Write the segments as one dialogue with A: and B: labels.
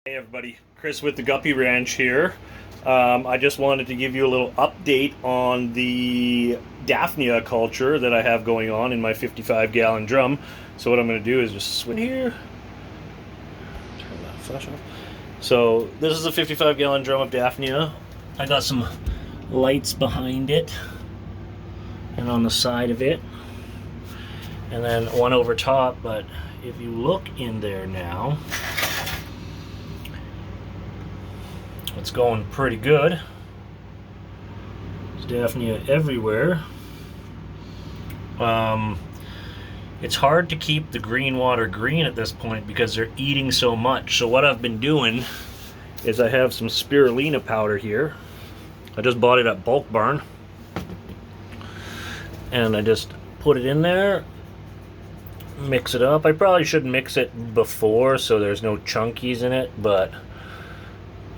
A: Hey everybody, Chris with the Guppy Ranch here. I just wanted to give you a little update on the Daphnia culture that I have going on in my 55-gallon drum. So what I'm going to do is just swing here, turn the flash off. So this is a 55-gallon drum of Daphnia. I got some lights behind it and on the side of it, and then one over top. But if you look in there now, it's going pretty good. There's Daphnia everywhere. It's hard to keep the green water green at this point because they're eating so much. So what I've been doing is I have some spirulina powder here. I just bought it at Bulk Barn. And I just put it in there, mix it up. I probably should mix it before so there's no chunkies in it, but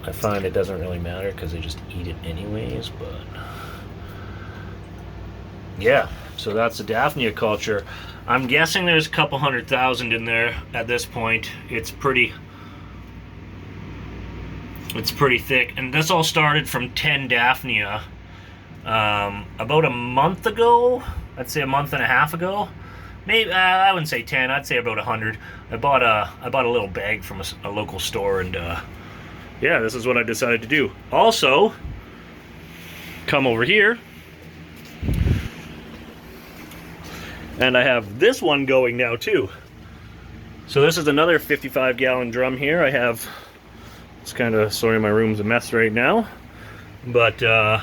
A: I find it doesn't really matter because they just eat it anyways. But yeah, so that's the Daphnia culture. I'm guessing there's a couple 100,000 in there at this point. It's pretty thick, and this all started from 10 Daphnia about a month ago. I'd say a month and a half ago. Maybe I wouldn't say 10. I'd say about 100. I bought a little bag from a local store, and yeah, this is what I decided to do. Also, come over here, and I have this one going now too. So this is another 55-gallon drum here. I have, it's kind of, sorry, my room's a mess right now, but I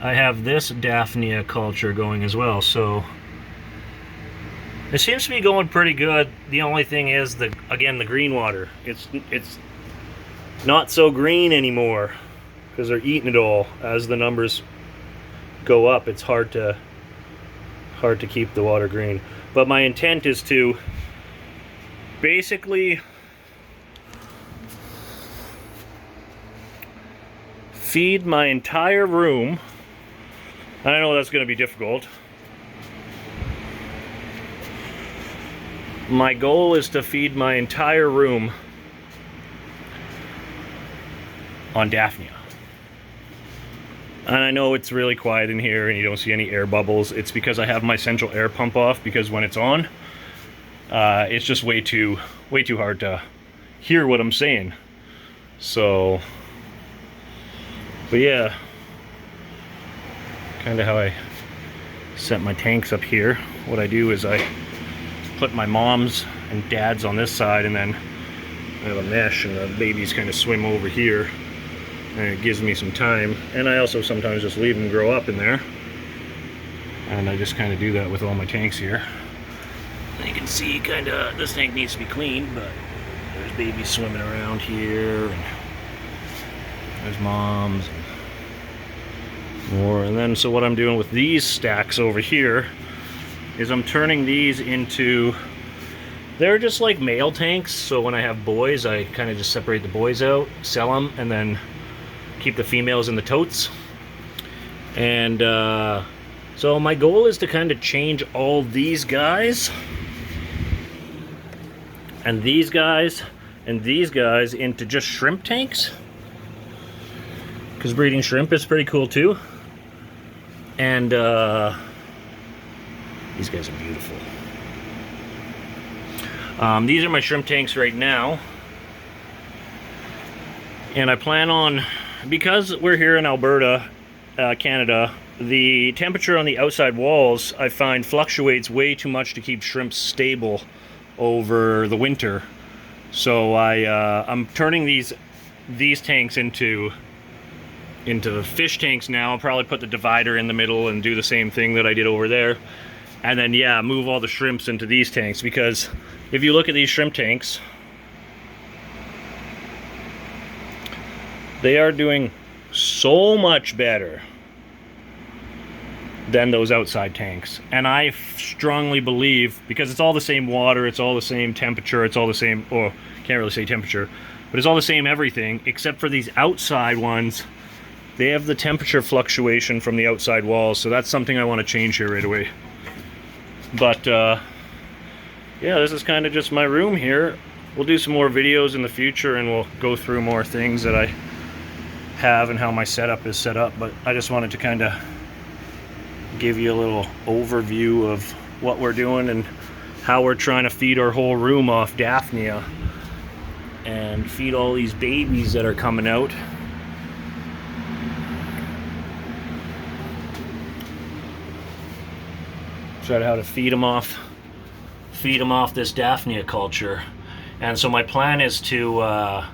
A: have this Daphnia culture going as well. So it seems to be going pretty good. The only thing is, the green water. It's not so green anymore because they're eating it all. As the numbers go up, it's hard to keep the water green. But my intent is to basically feed my entire room. I know that's going to be difficult. My goal is to feed my entire room on Daphnia. And I know it's really quiet in here and you don't see any air bubbles. It's because I have my central air pump off, because when it's on, it's just way too hard to hear what I'm saying. So, but yeah, kind of how I set my tanks up here. What I do is I put my mom's and dad's on this side, and then I have a mesh, and the babies kind of swim over here. And it gives me some time, and I also sometimes just leave them grow up in there, and I just kind of do that with all my tanks here. And you can see kind of this tank needs to be cleaned, but there's babies swimming around here, and there's moms and more. And then so what I'm doing with these stacks over here is I'm turning these into, they're just like male tanks. So when I have boys, I kind of just separate the boys out, sell them, and then keep the females in the totes. And so my goal is to kind of change all these guys and these guys and these guys into just shrimp tanks, because breeding shrimp is pretty cool too. And these guys are beautiful. These are my shrimp tanks right now, and I plan on, because we're here in Alberta, Canada, the temperature on the outside walls I find fluctuates way too much to keep shrimp stable over the winter. So I'm turning these tanks into fish tanks now. I'll probably put the divider in the middle and do the same thing that I did over there. And then, yeah, move all the shrimps into these tanks, because if you look at these shrimp tanks, they are doing so much better than those outside tanks. And I strongly believe, because it's all the same water, it's all the same temperature, it's all the same, or can't really say temperature, but it's all the same everything, except for these outside ones. They have the temperature fluctuation from the outside walls, so that's something I want to change here right away. But yeah, this is kind of just my room here. we'll do some more videos in the future, and we'll go through more things that I have and how my setup is set up. But I just wanted to kind of give you a little overview of what we're doing and how we're trying to feed our whole room off Daphnia and feed all these babies that are coming out. Try to how to feed them off this Daphnia culture. And so my plan is to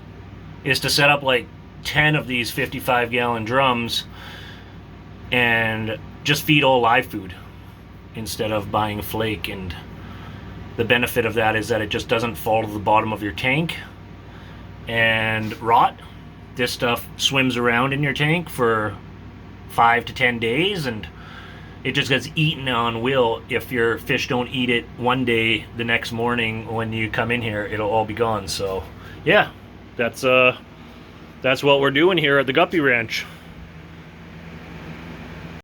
A: set up like 10 of these 55-gallon drums and just feed all live food instead of buying a flake. And the benefit of that is that it just doesn't fall to the bottom of your tank and rot. This stuff swims around in your tank for 5 to 10 days, and it just gets eaten on will. If your fish don't eat it one day, the next morning when you come in here, it'll all be gone. So yeah, that's what we're doing here at the Guppy Ranch.